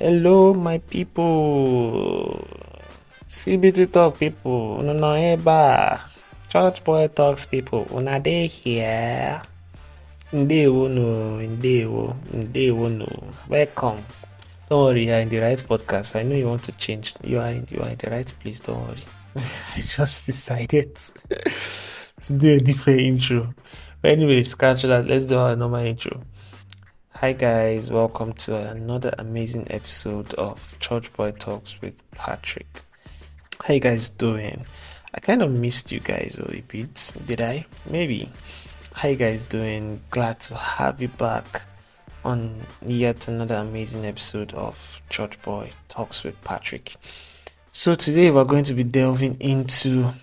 Hello, my people. CBT Talk people. No, eba. Church Boy Talks people. Una dey here. Ndewo no. Ndewo no. Welcome. Don't worry, you're in the right podcast. I know you want to change. You are in the right place. Don't worry. I just decided to do a different intro. But anyway, scratch that. Let's do our normal intro. Hi guys, welcome to another amazing episode of Church Boy Talks with Patrick. How you guys doing? I kind of missed you guys a bit, did I? Maybe. How you guys doing? Glad to have you back on yet another amazing episode of Church Boy Talks with Patrick. So today we're going to be delving into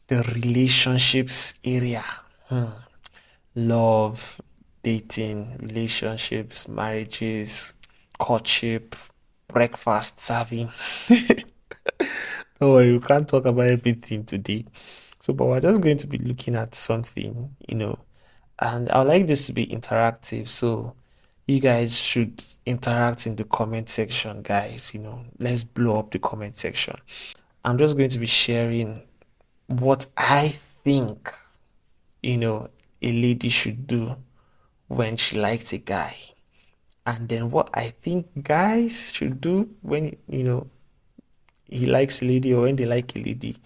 the relationships area. Love, dating, relationships, marriages, courtship, breakfast serving. Don't worry, we can't talk about everything today. But we're just going to be looking at something, and I would like this to be interactive. So you guys should interact in the comment section, guys. Let's blow up the comment section. I'm just going to be sharing what I think, a lady should do when she likes a guy, and then what I think guys should do when he likes a lady or when they like a lady.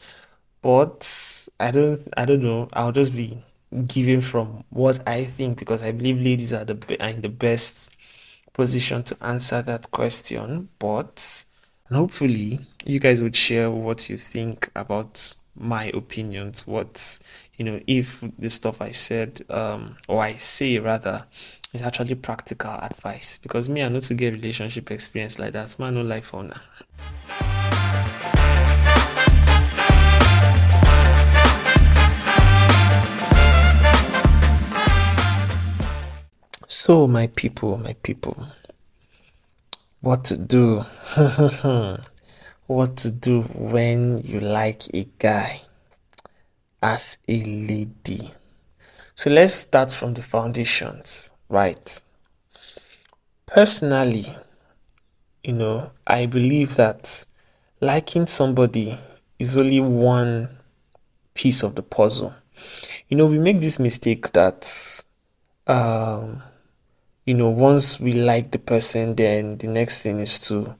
But I don't know. I'll just be giving from what I think, because I believe ladies are in the best position to answer that question. But hopefully you guys would share what you think about my opinions, what if the stuff I said or I say rather is actually practical advice, because me I know to get relationship experience like that, man, no life owner. So my people, what to do? What to do when you like a guy as a lady? So let's start from the foundations, right? Personally, I believe that liking somebody is only one piece of the puzzle. We make this mistake that once we like the person, then the next thing is to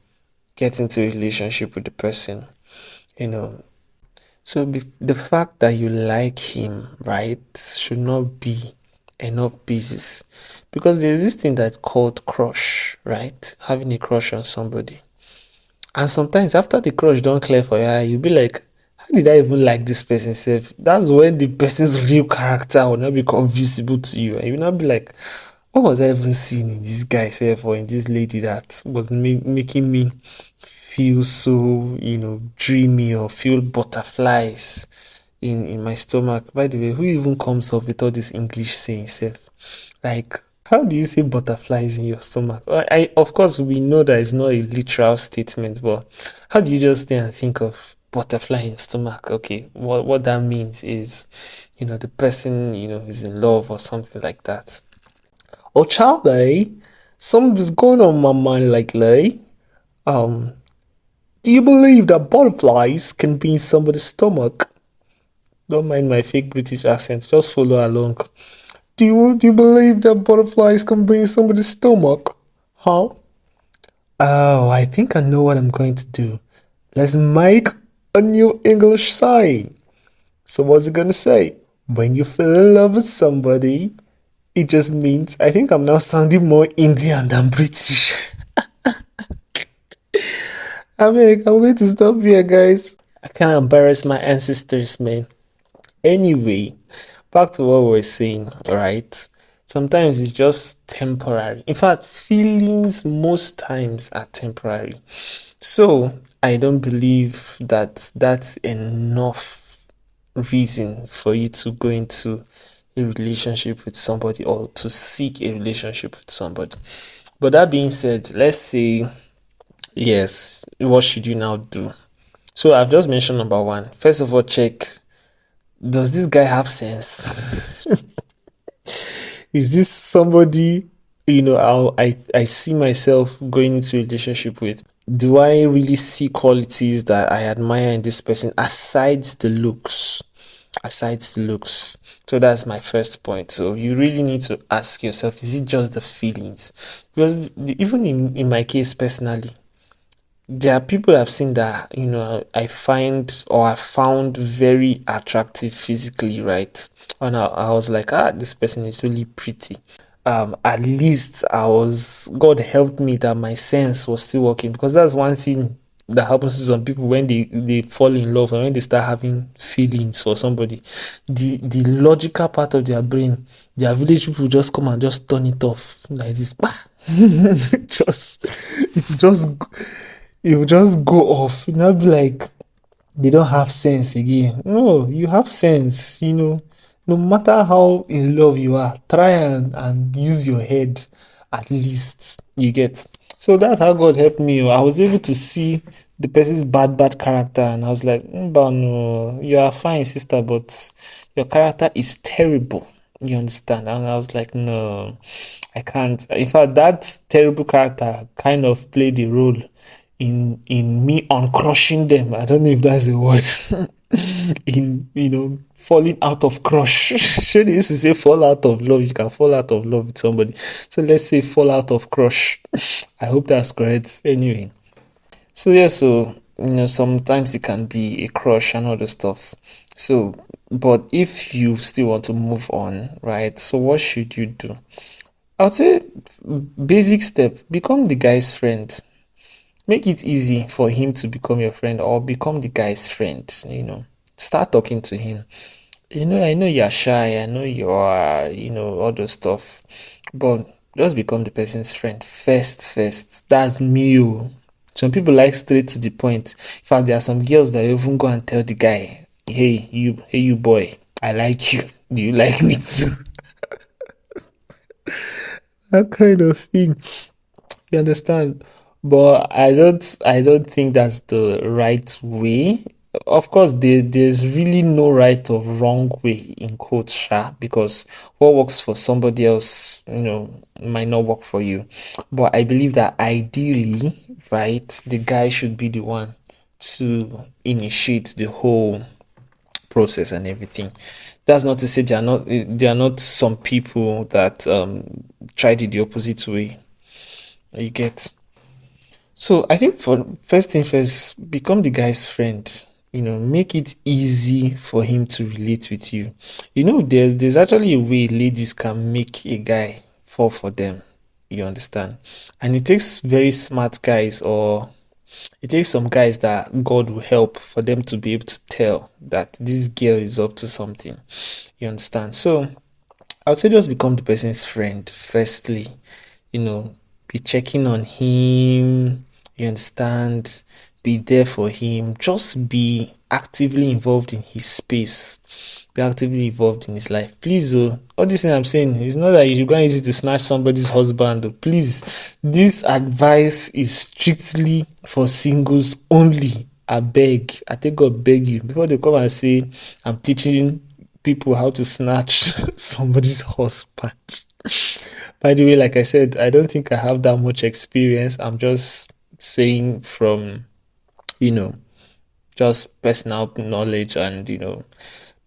get into a relationship with the person. So the fact that you like him, right, should not be enough basis, because there's this thing that's called crush, right? Having a crush on somebody, and sometimes after the crush don't clear for your eye, you'll be like, how did I even like this person self? That's when the person's real character will not become visible to you, and you'll not be like, what was I even seeing in this guy self or in this lady that was making me feel so dreamy or feel butterflies in my stomach? By the way, who even comes up with all this English saying self? Like, how do you say butterflies in your stomach? I of course we know that it's not a literal statement, but how do you just stay and think of butterfly in your stomach? Okay, what that means is the person is in love or something like that. Oh Charlie, something's going on my mind lately. Do you believe that butterflies can be in somebody's stomach? Don't mind my fake British accent, just follow along. Do you believe that butterflies can be in somebody's stomach? Huh? Oh, I think I know what I'm going to do. Let's make a new English saying. So what's it gonna say? When you fell in love with somebody, it just means, I think I'm now sounding more Indian than British. I'm going to stop here, guys. I can't embarrass my ancestors, man. Anyway, back to what we were saying, right? Sometimes it's just temporary. In fact, feelings most times are temporary. So I don't believe that that's enough reason for you to go into a relationship with somebody or to seek a relationship with somebody. But that being said, let's say, yes, what should you now do? So I've just mentioned number one. First of all, check, does this guy have sense? Is this somebody I see myself going into a relationship with? Do I really see qualities that I admire in this person aside the looks? Aside the looks. So that's my first point. So you really need to ask yourself, is it just the feelings? Because even in my case personally, there are people I've seen that I find or I found very attractive physically, right? And I was like, this person is really pretty. At least God helped me that my sense was still working, because that's one thing that happens to some people when they fall in love and when they start having feelings for somebody. The logical part of their brain, their village people just come and just turn it off like this. just it's just it will just go off. You know, be like they don't have sense again. No, you have sense. No matter how in love you are, try and use your head at least. You get. So that's how God helped me. I was able to see the person's bad character, and I was like, but no, you are fine, sister, but your character is terrible. You understand? And I was like, no, I can't. In fact, that terrible character kind of played a role in me uncrushing them. I don't know if that's a word. In falling out of crush. Should used to say fall out of love. You can fall out of love with somebody. So let's say fall out of crush. I hope that's correct. Anyway. So yeah, so sometimes it can be a crush and all the stuff. So but if you still want to move on, right? So what should you do? I would say basic step, become the guy's friend. Make it easy for him to become your friend or become the guy's friend. Start talking to him. I know you're shy, I know you are, all those stuff, but just become the person's friend first. That's me. Oh. Some people like straight to the point. In fact, there are some girls that even go and tell the guy, hey you boy, I like you. Do you like me too? That kind of thing. You understand? But I don't think that's the right way. Of course, there's really no right or wrong way in quotes, because what works for somebody else, might not work for you. But I believe that ideally, right, the guy should be the one to initiate the whole process and everything. That's not to say there are not some people that tried it the opposite way. You get. So I think for first thing first, become the guy's friend. Make it easy for him to relate with you. There's actually a way ladies can make a guy fall for them. You understand? And it takes very smart guys, or it takes some guys that God will help for them to be able to tell that this girl is up to something. You understand? So I would say just become the person's friend, firstly. Be checking on him, you understand? Be there for him. Just be actively involved in his space. Be actively involved in his life. Please, all this thing I'm saying is not that you're going to use it to snatch somebody's husband. Please, this advice is strictly for singles only. I beg. I take God beg you. Before they come and say, I'm teaching people how to snatch somebody's husband. By the way, like I said, I don't think I have that much experience. I'm just saying from, you know, just personal knowledge and,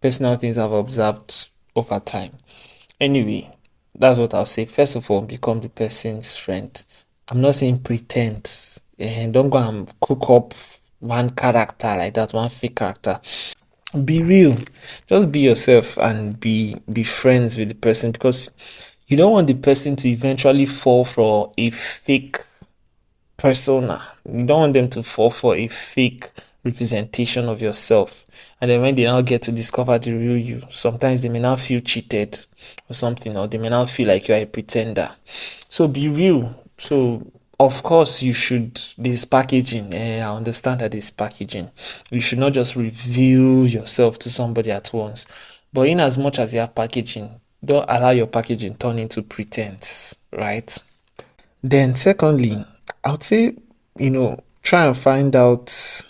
personal things I've observed over time. Anyway, that's what I'll say. First of all, become the person's friend. I'm not saying pretend. And don't go and cook up one character like that, one fake character. Be real. Just be yourself and be friends with the person, because you don't want the person to eventually fall for a fake persona. You don't want them to fall for a fake representation of yourself. And then when they now get to discover the real you, sometimes they may now feel cheated or something, or they may now feel like you are a pretender. So be real. So of course there's packaging. I understand that there's packaging. You should not just reveal yourself to somebody at once. But in as much as you have packaging, don't allow your packaging turn into pretense, right? Then secondly, I would say, try and find out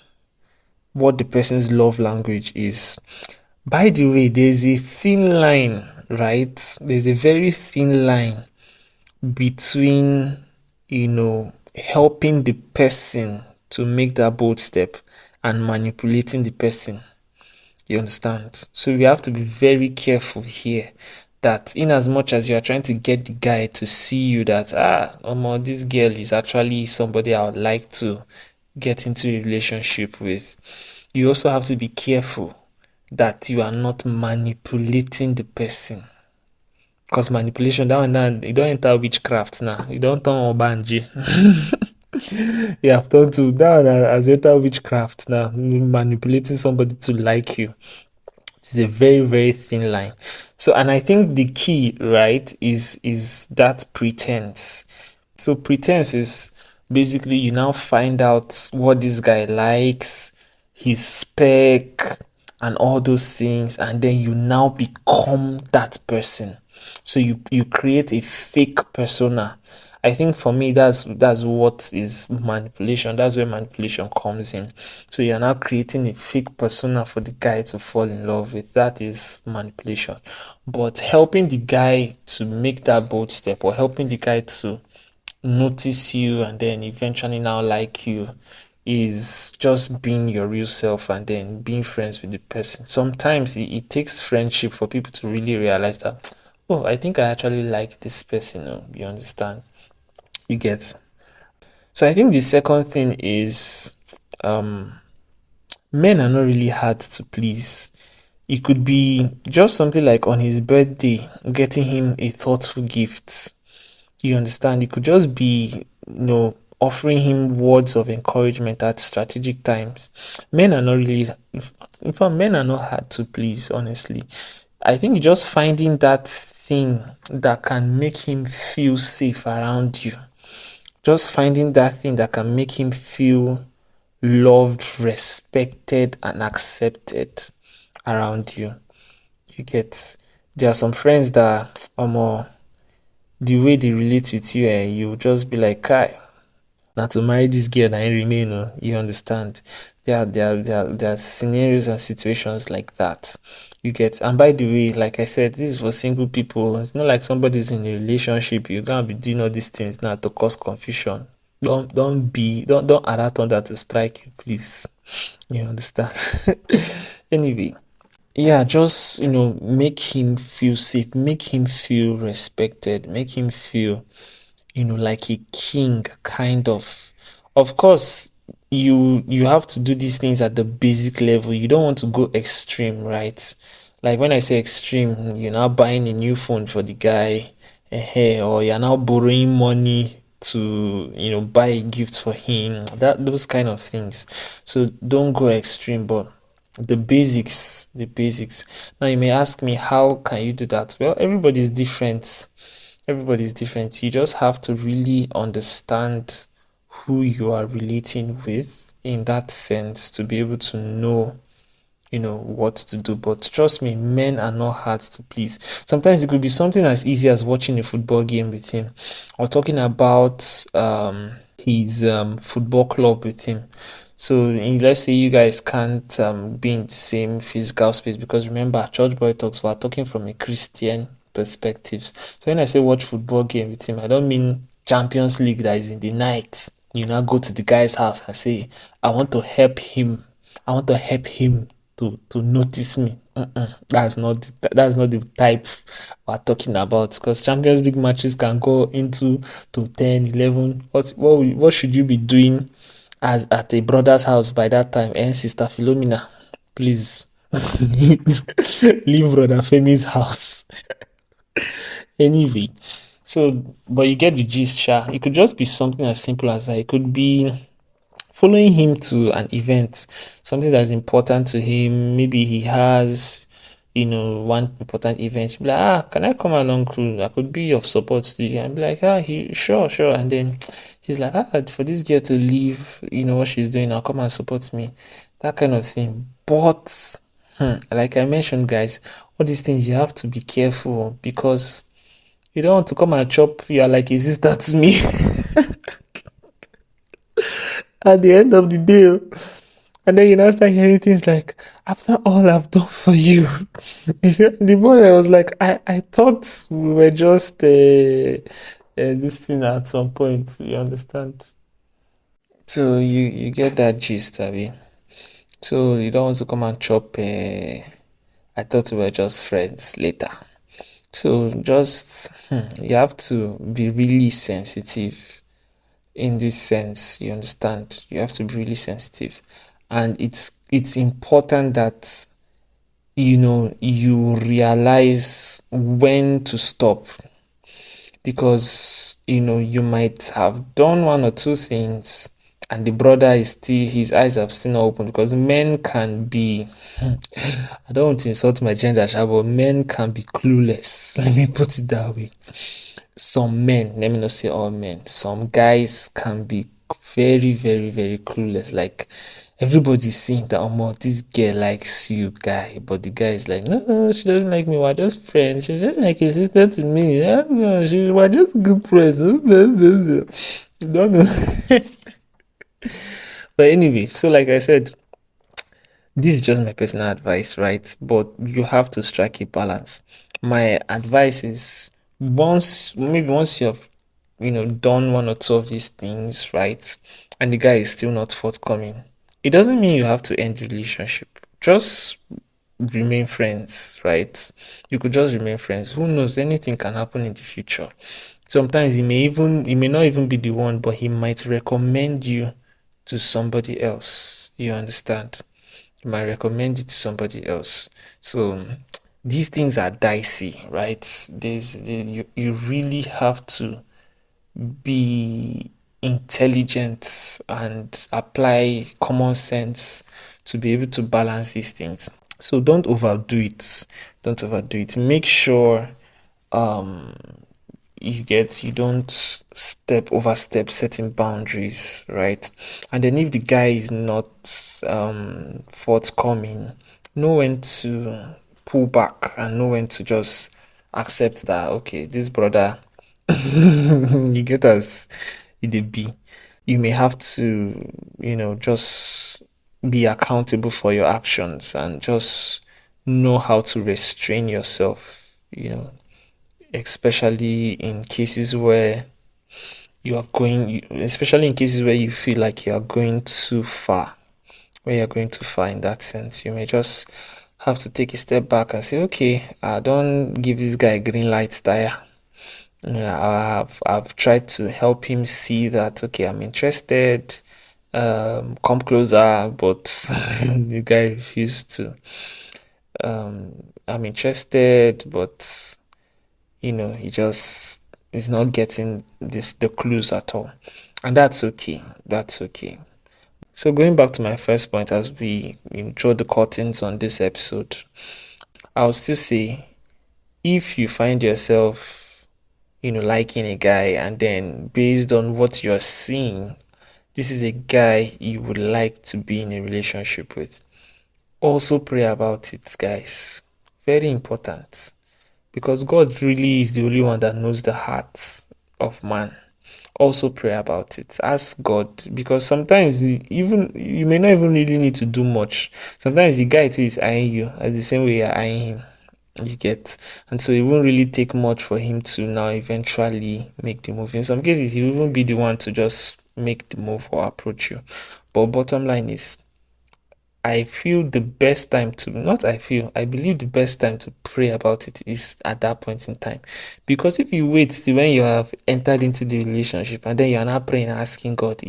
what the person's love language is. By the way, there's a thin line, right? There's a very thin line between, helping the person to make that bold step and manipulating the person. You understand? So we have to be very careful here that in as much as you are trying to get the guy to see you that this girl is actually somebody I would like to get into a relationship with, you also have to be careful that you are not manipulating the person. Because manipulation, that one now, you don't enter witchcraft now. You don't turn Obanji. You have turned to that one as enter witchcraft now. Manipulating somebody to like you. It's a very, very thin line. So, and I think the key, right, is that pretense. So pretense is basically you now find out what this guy likes, his spec, and all those things, and then you now become that person. So you create a fake persona. I think for me that's what is manipulation. That's where manipulation comes in. So you're now creating a fake persona for the guy to fall in love with. That is manipulation. But helping the guy to make that bold step, or helping the guy to notice you and then eventually now like you, is just being your real self and then being friends with the person. Sometimes it takes friendship for people to really realize that, oh, I think I actually like this person. You understand? You get. So I think the second thing is, men are not really hard to please. It could be just something like on his birthday, getting him a thoughtful gift. You understand? It could just be, offering him words of encouragement at strategic times. Men are not really, in fact, men are not hard to please, honestly. I think just finding that thing that can make him feel safe around you. Just finding that thing that can make him feel loved, respected, and accepted around you. You get, there are some friends that the way they relate with you, you just be like, Kai, now to marry this girl and remain, you understand. There are scenarios and situations like that. You get, and by the way, like I said, this is for single people. It's not like somebody's in a relationship, you're gonna be doing all these things now to cause confusion. Don't allow thunder to strike you, please. You understand? Anyway, yeah, just make him feel safe, make him feel respected, make him feel like a king, kind of. Of course, you have to do these things at the basic level. You don't want to go extreme, right? Like when I say extreme, you're now buying a new phone for the guy, or you're now borrowing money to buy a gift for him. Those kind of things. So don't go extreme, but the basics. Now you may ask me, how can you do that? Well, everybody's different. Everybody's different. You just have to really understand who you are relating with in that sense to be able to know what to do. But trust me, men are not hard to please. Sometimes it could be something as easy as watching a football game with him, or talking about his football club with him. So let's say you guys can't be in the same physical space, because remember, church boy talks, we're talking from a Christian perspective. So when I say watch football game with him, I don't mean Champions League that is in the night. You now go to the guy's house and say, I want to help him. I want to help him to notice me. That's not the type we're talking about, because Champions League matches can go into to 10, 11. What should you be doing as at a brother's house by that time? And Sister Philomena, please leave Brother Femi's house. Anyway, so but you get the gist, sha. It could just be something as simple as that. It could be following him to an event, something that's important to him. Maybe he has, one important event. Be like, can I come along? I could be of support to you. And be like, sure. And then he's like, for this girl to leave, what she's doing, I'll come and support me. That kind of thing. But, like I mentioned, guys, all these things you have to be careful, because you don't want to come and chop. You are like a sister to me. At the end of the day, and then you now start hearing things like, after all I've done for you. The boy, I was like, I thought we were just this thing at some point. You understand? So you get that gist, Abby. So you don't want to come and chop. I thought we were just friends later. So just you have to be really sensitive in this sense. You understand? You have to be really sensitive, and it's important that you realize when to stop, because you might have done one or two things and the brother is still, his eyes have still not opened, because men can be I don't want to insult my gender, but men can be clueless. Let me put it that way. Some men, let me not say all men, some guys can be very, very, very clueless. Like everybody's saying that, oh, this girl likes you, guy, but the guy is like, no, she doesn't like me. We're just friends. She's just like a sister to me. Yeah, no, we're just good friends. You don't know. But anyway, so like I said, this is just my personal advice, right? But you have to strike a balance. My advice is, once you've done one or two of these things, right, and the guy is still not forthcoming, it doesn't mean you have to end the relationship. Just remain friends, right? You could just remain friends. Who knows? Anything can happen in the future. Sometimes he may not even be the one, but he might recommend you to somebody else. You understand? He might recommend you to somebody else. So these things are dicey, right? You really have to be intelligent and apply common sense to be able to balance these things. So don't overdo it. Don't overdo it. Make sure um you don't overstep certain boundaries, right? And then if the guy is not forthcoming, know when to pull back and know when to just accept that, okay, this brother you get us it did be. You may have to, just be accountable for your actions and just know how to restrain yourself, especially in cases where especially in cases where you feel like you are going too far, where you're going too far in that sense. You may just have to take a step back and say, okay, I don't give this guy green light tire. I've tried to help him see that, okay, I'm interested, come closer, but the guy refused to. I'm interested, but he just is not getting the clues at all. And that's okay. That's okay. So going back to my first point, as we draw the curtains on this episode, I'll still say, if you find yourself, liking a guy, and then based on what you're seeing, this is a guy you would like to be in a relationship with, also pray about it, guys. Very important. Because God really is the only one that knows the hearts of man. Also pray about it. Ask God, because sometimes even you may not even really need to do much. Sometimes the guy too is eyeing you as the same way you're eyeing him. You get, and so it won't really take much for him to now eventually make the move. In some cases, he will even be the one to just make the move or approach you. But bottom line is, I feel the best time to, not I feel, I believe the best time to pray about it is at that point in time. Because if you wait till when you have entered into the relationship and then you're not praying and asking God,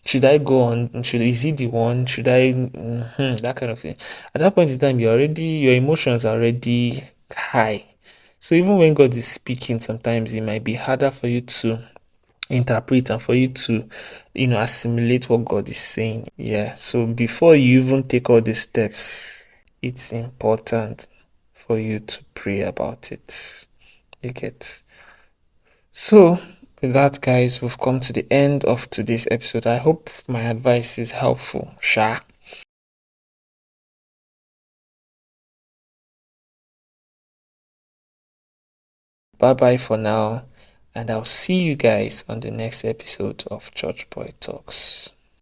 should I go on? Is he the one? Should I, that kind of thing. At that point in time, your emotions are already high. So even when God is speaking, sometimes it might be harder for you to interpret and for you to assimilate what God is saying. Yeah, so before you even take all these steps, it's important for you to pray about it. You get. So with that, guys, we've come to the end of today's episode. I hope my advice is helpful. Sha. Bye bye for now, and I'll see you guys on the next episode of Church Boy Talks.